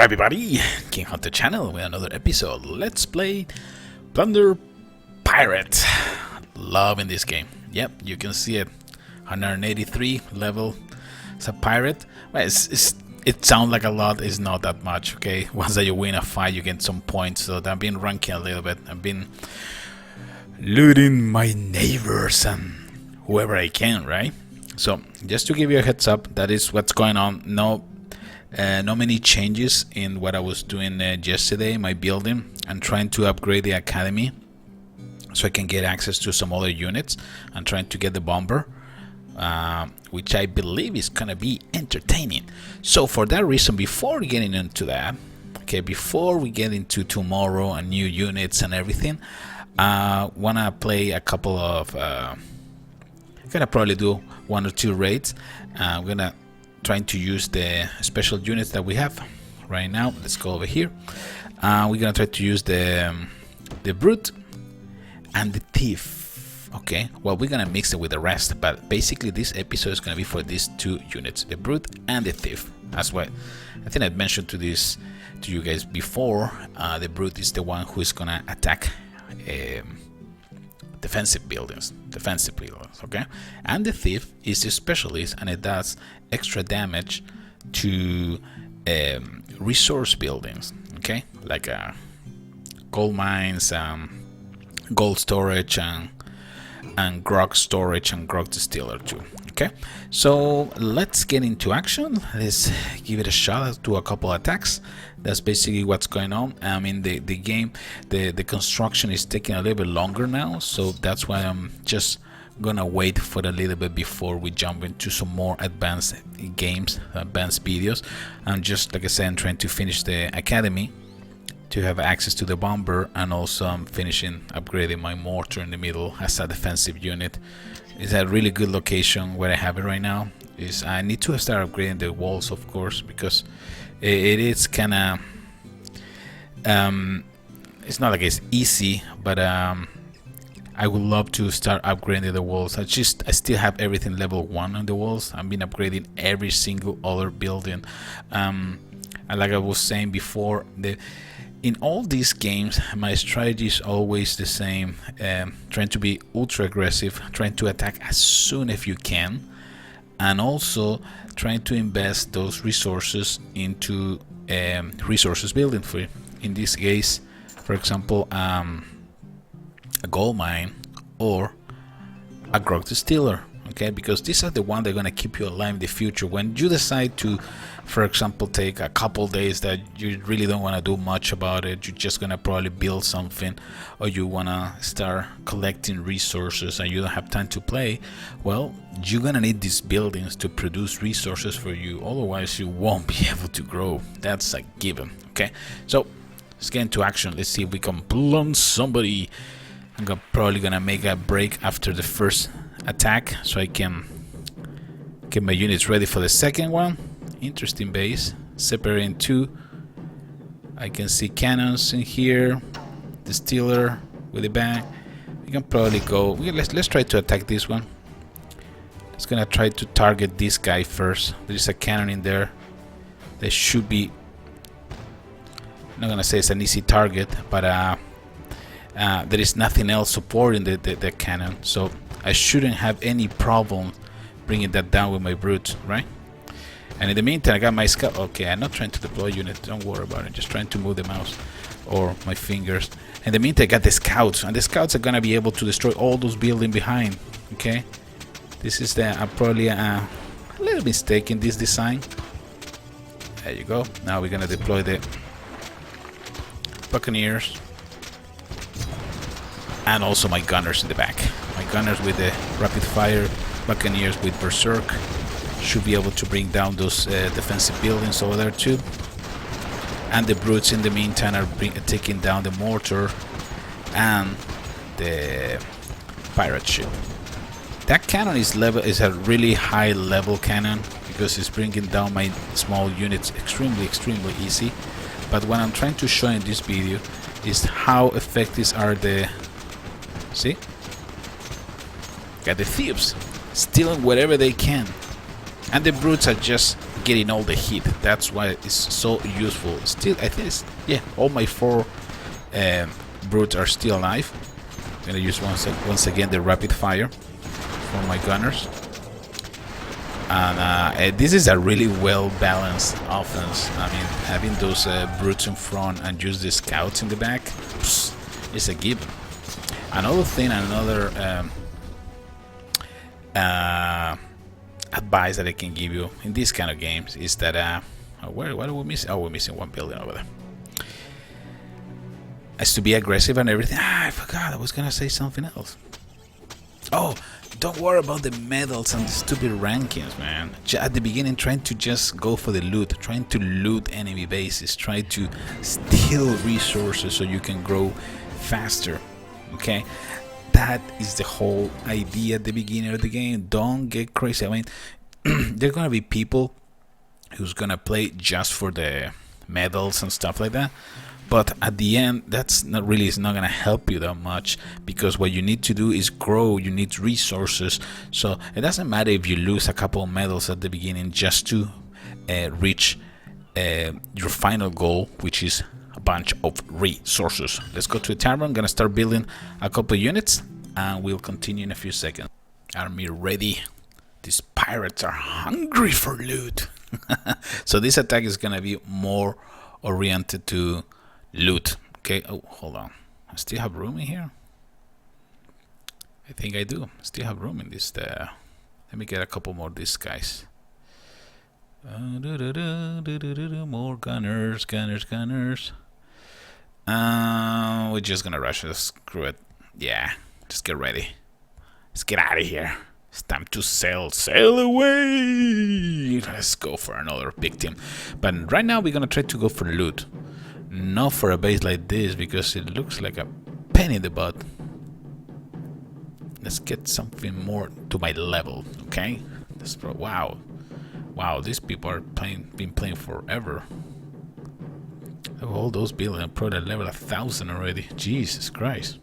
Alright everybody, TheGameHuntah channel with another episode. Let's play Plunder Pirate. Loving this game. Yep, you can see it. 183 level as a pirate. Well, it sounds like a lot, it's not that much, okay? Once that you win a fight you get some points, so I've been ranking a little bit. I've been looting my neighbors and whoever I can, right? So just to give you a heads up, that is what's going on. No many changes in what I was doing yesterday, my building. I'm trying to upgrade the academy so I can get access to some other units. I'm trying to get the bomber, which I believe is gonna be entertaining. So for that reason, before getting into that, okay, before we get into tomorrow and new units and everything, wanna play a couple of gonna probably do 1 or 2 raids. I'm gonna trying to use the special units that we have right now. Let's go over here. We're gonna try to use the brute and the thief. Okay, well, we're gonna mix it with the rest, but basically this episode is gonna be for these 2 units, the brute and the thief. That's what I think I've mentioned to you guys before. The brute is the one who is gonna attack defensive buildings, okay? And the thief is the specialist, and it does extra damage to resource buildings, okay? Like gold mines, gold storage, and grog storage, and grog distiller too. Okay, so let's get into action. Let's give it a shot to a couple attacks. That's basically what's going on. I mean, the game, the construction is taking a little bit longer now, so that's why I'm just gonna wait for a little bit before we jump into some more advanced games, advanced videos. And just like I said, I'm trying to finish the academy to have access to the bomber, and also I'm finishing upgrading my mortar in the middle as a defensive unit. It's a really good location where I have it right now. I need to start upgrading the walls, of course, because it is kind of it's not like it's easy, but I would love to start upgrading the walls. I still have everything level 1 on the walls. I've been upgrading every single other building, and like I was saying before, in all these games, my strategy is always the same. Trying to be ultra aggressive, trying to attack as soon as you can, and also trying to invest those resources into resources building for you. In this case, for example, a gold mine or a grog distiller, okay? Because these are the ones that are gonna keep you alive in the future. When you decide to, for example, take a couple days that you really don't want to do much about it, you're just gonna probably build something, or you wanna start collecting resources and you don't have time to play, well, you're gonna need these buildings to produce resources for you, otherwise you won't be able to grow. That's a given. Okay, so let's get into action. Let's see if we can blunt somebody. I'm probably gonna make a break after the first attack so I can get my units ready for the second one. Interesting base, separated in 2. I can see cannons in here, the distiller with the bag. We can probably go, let's try to attack this one. It's gonna try to target this guy first. There's a cannon in there. There should be, I'm not gonna say it's an easy target, but there is nothing else supporting the cannon, so I shouldn't have any problem bringing that down with my brute, right? And in the meantime, I got my scout. Okay, I'm not trying to deploy units, don't worry about it. Just trying to move the mouse or my fingers. In the meantime, I got the scouts, and the scouts are gonna be able to destroy all those buildings behind. Okay, this is probably a little mistake in this design. There you go. Now we're gonna deploy the buccaneers, and also my gunners in the back. My gunners with the rapid fire, buccaneers with berserk should be able to bring down those defensive buildings over there too. And the brutes in the meantime are taking down the mortar and the pirate ship. That cannon is a really high level cannon because it's bringing down my small units extremely easy. But what I'm trying to show in this video is how effective are the, see, got the thieves stealing whatever they can. And the brutes are just getting all the heat. That's why it's so useful. Still, I think it's, yeah, all my 4 brutes are still alive. I'm gonna use once again the rapid fire for my gunners. And this is a really well balanced offense. I mean, having those brutes in front and use the scouts in the back, it's a given. Another thing, another advice that I can give you in these kind of games is that what are we missing? Oh, we're missing one building over there. As to be aggressive and everything. I forgot. I was gonna say something else. Oh, don't worry about the medals and the stupid rankings, man. At the beginning, trying to just go for the loot, trying to loot enemy bases, trying to steal resources so you can grow faster. Okay, that is the whole idea at the beginning of the game. Don't get crazy. I mean, there are gonna be people who's gonna play just for the medals and stuff like that. But at the end, that's not really, it's not gonna help you that much, because what you need to do is grow. You need resources. So it doesn't matter if you lose a couple of medals at the beginning just to reach your final goal, which is a bunch of resources. Let's go to the tavern. I'm gonna start building a couple of units, and we'll continue in a few seconds. Army ready. These pirates are hungry for loot. So this attack is gonna be more oriented to loot. Okay. Oh, hold on. I still have room in here. I think I do. I still have room in this. Let me get a couple more of these guys. More gunners. We're just gonna rush it. Screw it. Yeah. Just get ready. Let's get out of here. It's time to sail away. Let's go for another victim. But right now we're gonna try to go for loot. Not for a base like this, because it looks like a pain in the butt. Let's get something more to my level, okay? Wow, these people are been playing forever. All those buildings are probably level 1,000 already. Jesus Christ.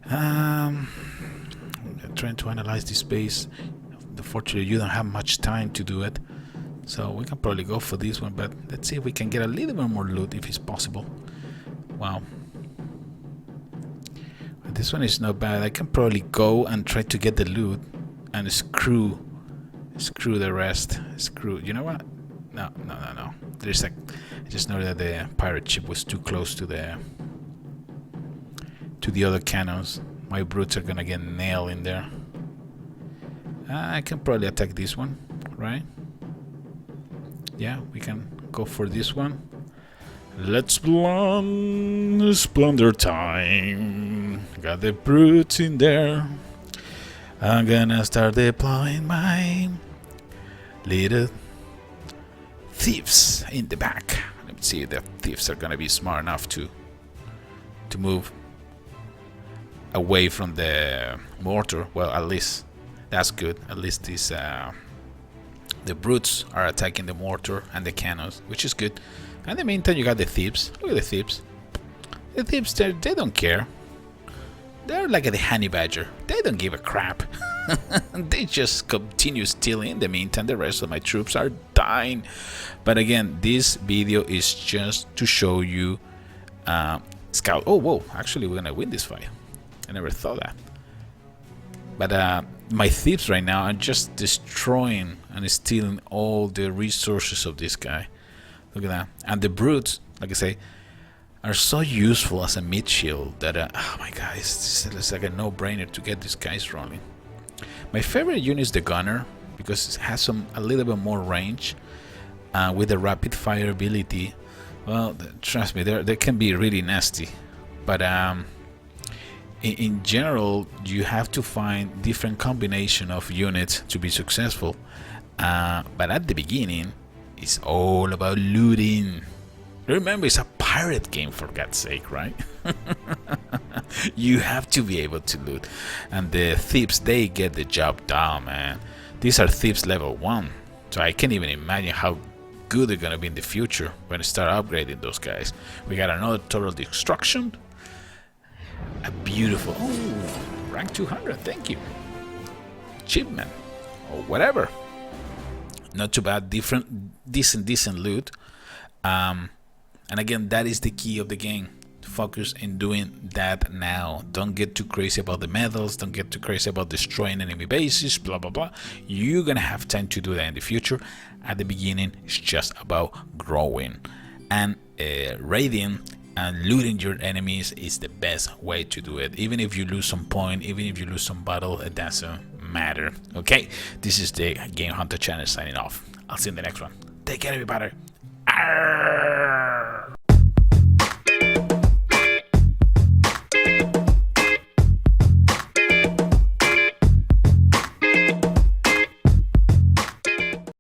I'm trying to analyze this base. Unfortunately, you don't have much time to do it. So we can probably go for this one, but let's see if we can get a little bit more loot if it's possible. Wow. This one is not bad. I can probably go and try to get the loot and screw the rest. You know what? No. There's I just know that the pirate ship was too close to the other cannons. My brutes are gonna get nailed in there. I can probably attack this one, right? Yeah, we can go for this one. Let's plunder time. Got the brutes in there. I'm gonna start deploying my little thieves in the back. Let's see if the thieves are gonna be smart enough to move away from the mortar. Well, at least that's good. At least this the brutes are attacking the mortar and the cannons, which is good. And in the meantime, you got the thieves. Look at the thieves. The thieves, they don't care. They're like the honey badger. They don't give a crap. They just continue stealing. In the meantime, the rest of my troops are dying. But again, this video is just to show you scout. Oh, whoa! Actually, we're gonna win this fight. I never thought that. But my thieves right now are just destroying and stealing all the resources of this guy. Look at that. And the brutes, like I say, are so useful as a mid shield that oh my god, it's like a no-brainer to get these guys rolling. My favorite unit is the gunner, because it has a little bit more range with the rapid fire ability. Well, trust me, they can be really nasty, but in general, you have to find different combination of units to be successful. But at the beginning, it's all about looting. Remember, it's a pirate game, for God's sake, right? You have to be able to loot. And the thieves, they get the job done, man. These are thieves level 1. So I can't even imagine how good they're gonna be in the future when I start upgrading those guys. We got another total destruction. A beautiful, oh, rank 200, thank you. Achievement, or whatever. not too bad, decent loot. And again, that is the key of the game. Focus in doing that now. Don't get too crazy about the medals. Don't get too crazy about destroying enemy bases, blah blah blah. You're gonna have time to do that in the future. At the beginning, it's just about growing, and raiding and looting your enemies is the best way to do it. Even if you lose some point, even if you lose some battle, it doesn't matter. Okay, this is the Game Hunter channel signing off. I'll see you in the next one. Take care, everybody. Arrrrrrrrrr.